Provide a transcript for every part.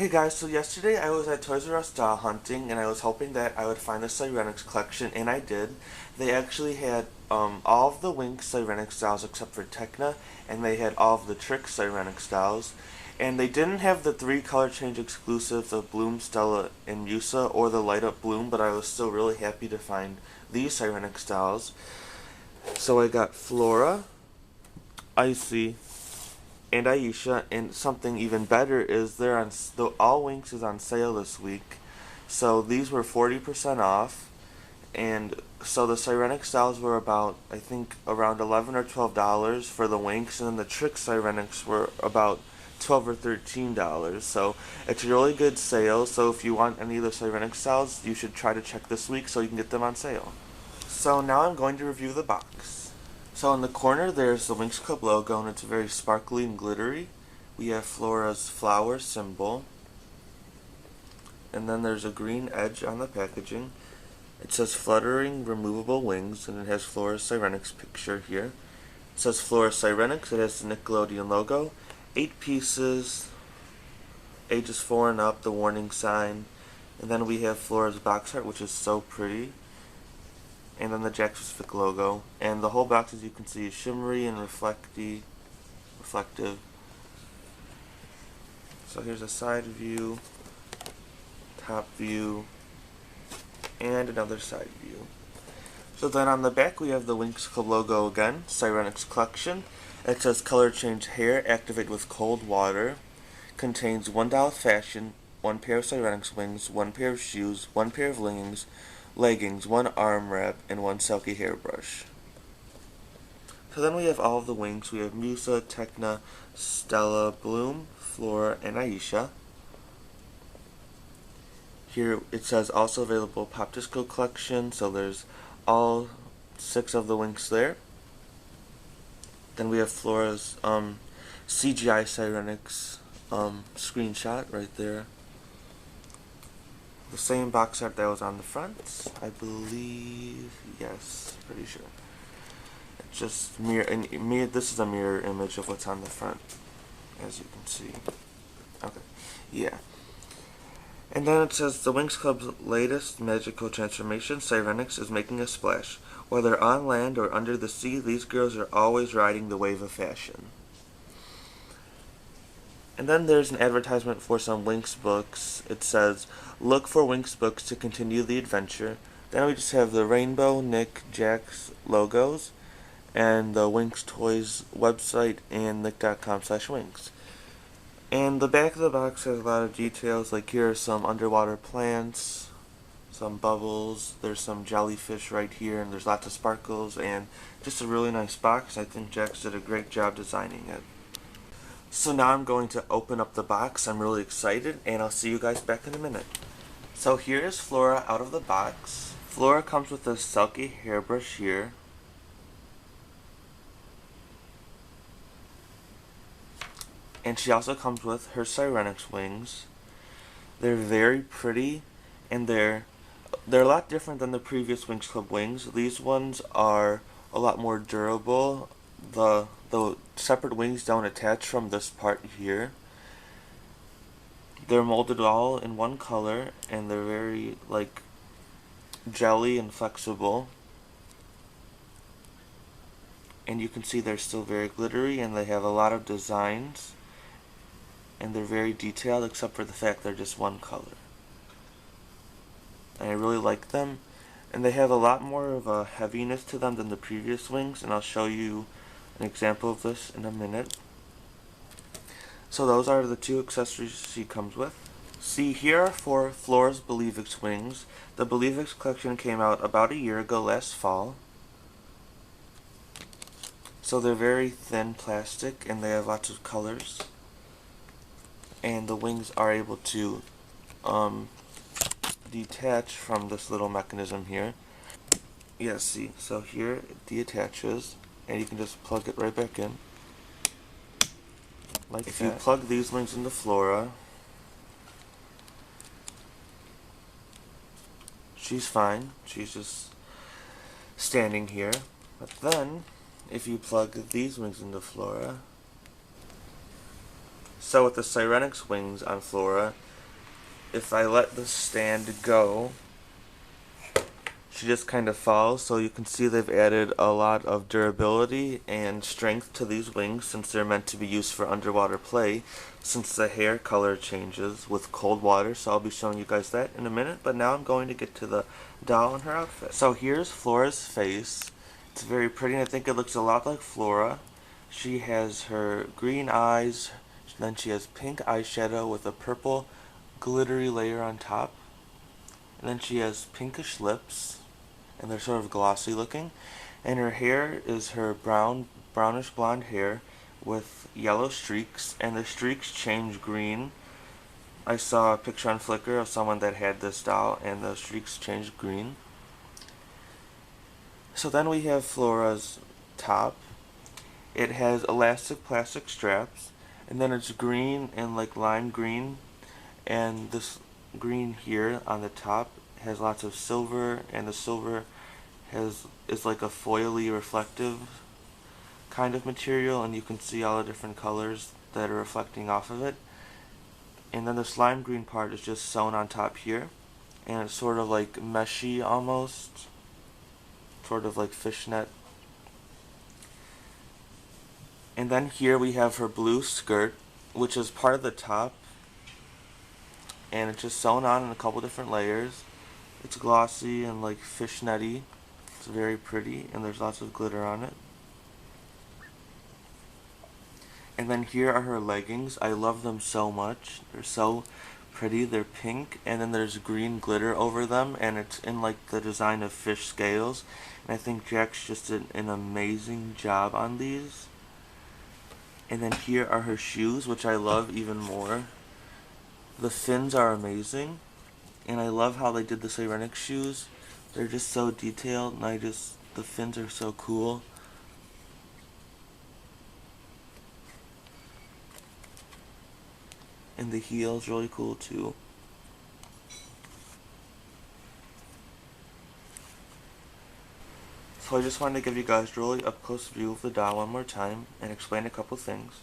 Hey guys, so yesterday I was at Toys R Us doll hunting and I was hoping that I would find the Sirenix collection, and I did. They actually had all of the Winx Sirenix dolls except for Techna, and they had all of the Trick Sirenix dolls. And they didn't have the three color change exclusives of Bloom, Stella, and Musa or the light up Bloom, but I was still really happy to find these Sirenix dolls. So I got Flora, Icy, and Aisha, and something even better is they're on all Winx is on sale this week, so these were 40% off, and so the Sirenix dolls were about I think around $11 or $12 for the Winx, and then the Trick Sirenix were about $12 or $13. So it's a really good sale. So if you want any of the Sirenix dolls, you should try to check this week so you can get them on sale. So now I'm going to review the box. So in the corner there's the Winx Club logo, and it's very sparkly and glittery. We have Flora's flower symbol. And then there's a green edge on the packaging. It says Fluttering Removable Wings, and it has Flora's Sirenix picture here. It says Flora Sirenix, it has the Nickelodeon logo. 8 pieces, ages 4 and up, the warning sign. And then we have Flora's box art, which is so pretty. And then the Jakks Pacific logo, and the whole box, as you can see, is shimmery and reflective. So here's a side view, top view, and another side view. So then on the back we have the Winx Club logo again, Sirenix collection. It says color change hair, activate with cold water. Contains $1 fashion, 1 pair of Sirenix wings, 1 pair of shoes, 1 pair of leggings, 1 arm wrap, and 1 silky hairbrush. So then we have all of the Winx. We have Musa, Techna, Stella, Bloom, Flora, and Aisha. Here it says also available Pop Disco collection, so there's all 6 of the Winx there. Then we have Flora's CGI Sirenix screenshot right there. The same box art that was on the front, I believe. Yes, pretty sure. It's just this is a mirror image of what's on the front, as you can see. Okay, yeah. And then it says the Winx Club's latest magical transformation, Sirenix, is making a splash. Whether on land or under the sea, these girls are always riding the wave of fashion. And then there's an advertisement for some Winx books. It says, look for Winx books to continue the adventure. Then we just have the Rainbow, Nick, Jakks logos, and the Winx Toys website, and nick.com/Winx. And the back of the box has a lot of details, like here are some underwater plants, some bubbles, there's some jellyfish right here, and there's lots of sparkles, and just a really nice box. I think Jakks did a great job designing it. So now I'm going to open up the box. I'm really excited, and I'll see you guys back in a minute. So here is Flora out of the box. Flora comes with a silky hairbrush here. And she also comes with her Sirenix wings. They're very pretty, and they're a lot different than the previous Winx Club wings. These ones are a lot more durable. The separate wings don't attach from this part here. They're molded all in one color, and they're very like jelly and flexible. And you can see they're still very glittery, and they have a lot of designs, and they're very detailed, except for the fact they're just one color. And I really like them, and they have a lot more of a heaviness to them than the previous wings, and I'll show you an example of this in a minute. So those are the 2 accessories she comes with. See, here are for Flora's Believix wings. The Believix collection came out about a year ago, last fall. So they're very thin plastic, and they have lots of colors. And the wings are able to detach from this little mechanism here. Yeah, see, so here it detaches, and you can just plug it right back in. Like if that. You plug these wings into Flora, she's fine. She's just standing here. But then, if you plug these wings into Flora, so with the Sirenix wings on Flora, if I let the stand go, she just kind of falls. So you can see they've added a lot of durability and strength to these wings since they're meant to be used for underwater play, since the hair color changes with cold water. So I'll be showing you guys that in a minute, but now I'm going to get to the doll and her outfit. So here's Flora's face. It's very pretty, and I think it looks a lot like Flora. She has her green eyes, then she has pink eyeshadow with a purple glittery layer on top. And then she has pinkish lips, and they're sort of glossy looking. And her hair is her brownish blonde hair with yellow streaks, and the streaks change green. I saw a picture on Flickr of someone that had this doll, and the streaks changed green. So then we have Flora's top. It has elastic plastic straps, and then it's green and like lime green, and this green here on the top has lots of silver, and the silver is like a foily reflective kind of material, and you can see all the different colors that are reflecting off of it. And then the slime green part is just sewn on top here, and it's sort of like meshy almost, sort of like fishnet. And then here we have her blue skirt, which is part of the top, and it's just sewn on in a couple different layers. It's glossy and like fishnetty. It's very pretty, and there's lots of glitter on it. And then here are her leggings. I love them so much. They're so pretty. They're pink, and then there's green glitter over them, and it's in like the design of fish scales. And I think Jakks just did an amazing job on these. And then here are her shoes, which I love even more. The fins are amazing, and I love how they did the Sirenix shoes. They're just so detailed, and the fins are so cool. And the heel's really cool too. So I just wanted to give you guys a really up close view of the doll one more time and explain a couple things.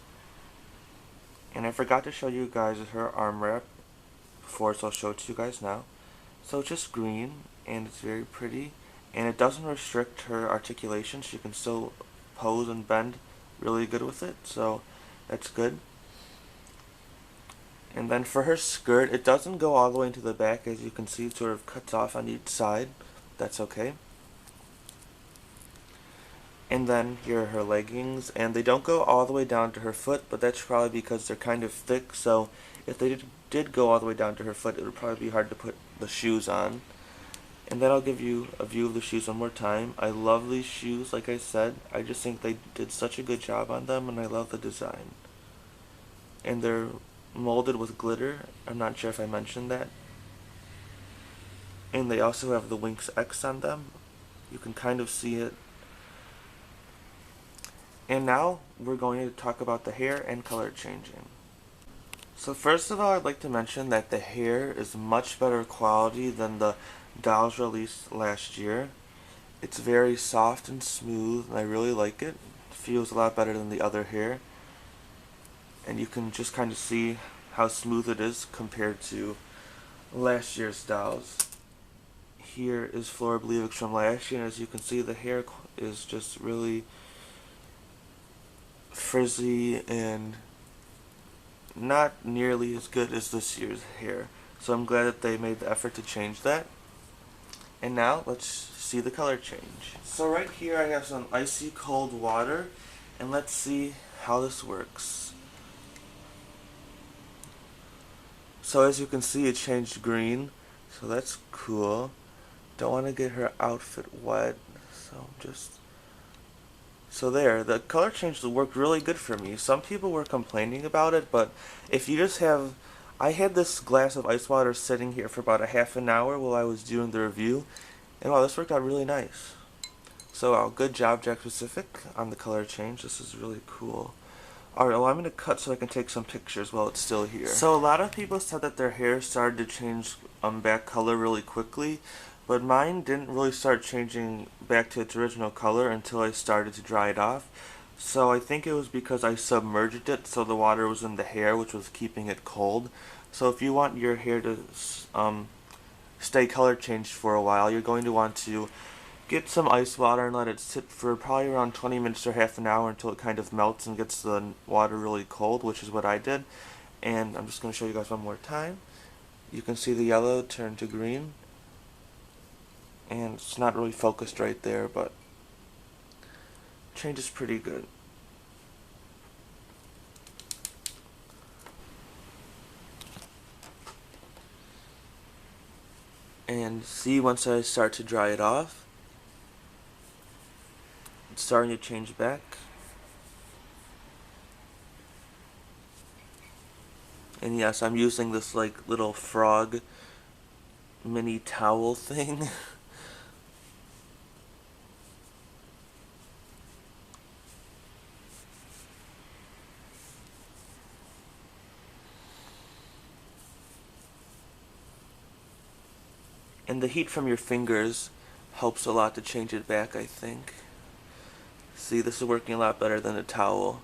And I forgot to show you guys her arm wrap before, so I'll show it to you guys now. So it's just green, and it's very pretty, and it doesn't restrict her articulation. She can still pose and bend really good with it, so that's good. And then for her skirt, it doesn't go all the way into the back. As you can see, it sort of cuts off on each side. That's okay. And then here are her leggings, and they don't go all the way down to her foot, but that's probably because they're kind of thick, so if they did go all the way down to her foot, it would probably be hard to put the shoes on. And then I'll give you a view of the shoes one more time. I love these shoes, like I said. I just think they did such a good job on them, and I love the design. And they're molded with glitter. I'm not sure if I mentioned that. And they also have the Winx X on them. You can kind of see it. And now we're going to talk about the hair and color changing. So first of all, I'd like to mention that the hair is much better quality than the dolls released last year. It's very soft and smooth, and I really like it. It feels a lot better than the other hair. And you can just kind of see how smooth it is compared to last year's dolls. Here is Flora Sirenix from last year, and as you can see, the hair is just really frizzy and not nearly as good as this year's hair. So I'm glad that they made the effort to change that. And now let's see the color change. So right here I have some icy cold water, and let's see how this works. So as you can see, it changed green, so that's cool. Don't want to get her outfit wet, so there, the color change worked really good for me. Some people were complaining about it, but if you just have, I had this glass of ice water sitting here for about a half an hour while I was doing the review, and wow, this worked out really nice. So good job, Jakks Pacific, on the color change. This is really cool. Alright, well, I'm going to cut so I can take some pictures while it's still here. So a lot of people said that their hair started to change back color really quickly, but mine didn't really start changing back to its original color until I started to dry it off. So I think it was because I submerged it so the water was in the hair, which was keeping it cold. So if you want your hair to stay color changed for a while, you're going to want to get some ice water and let it sit for probably around 20 minutes or half an hour until it kind of melts and gets the water really cold, which is what I did. And I'm just going to show you guys one more time. You can see the yellow turn to green, and it's not really focused right there, but change is pretty good. And see, once I start to dry it off, it's starting to change back. And yes, I'm using this like little frog mini towel thing. And the heat from your fingers helps a lot to change it back, I think. See, this is working a lot better than a towel.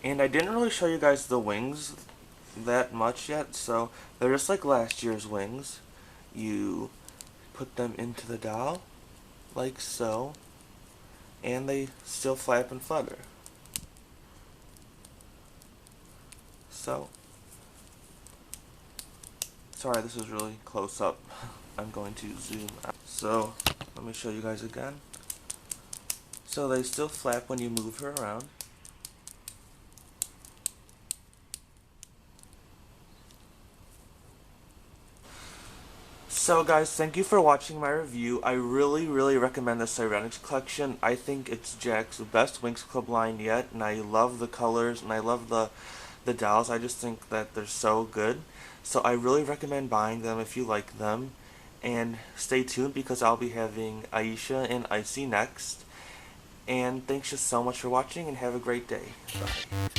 And I didn't really show you guys the wings that much yet, so they're just like last year's wings. You put them into the doll, like so, and they still flap and flutter. So, sorry, this is really close up. I'm going to zoom out. So, let me show you guys again. So they still flap when you move her around. So guys, thank you for watching my review. I really recommend the Sirenix collection. I think it's Jakks' best Winx Club line yet, and I love the colors, and I love the dolls. I just think that they're so good. So I really recommend buying them if you like them. And stay tuned because I'll be having Aisha and Icy next. And thanks just so much for watching, and have a great day. Bye.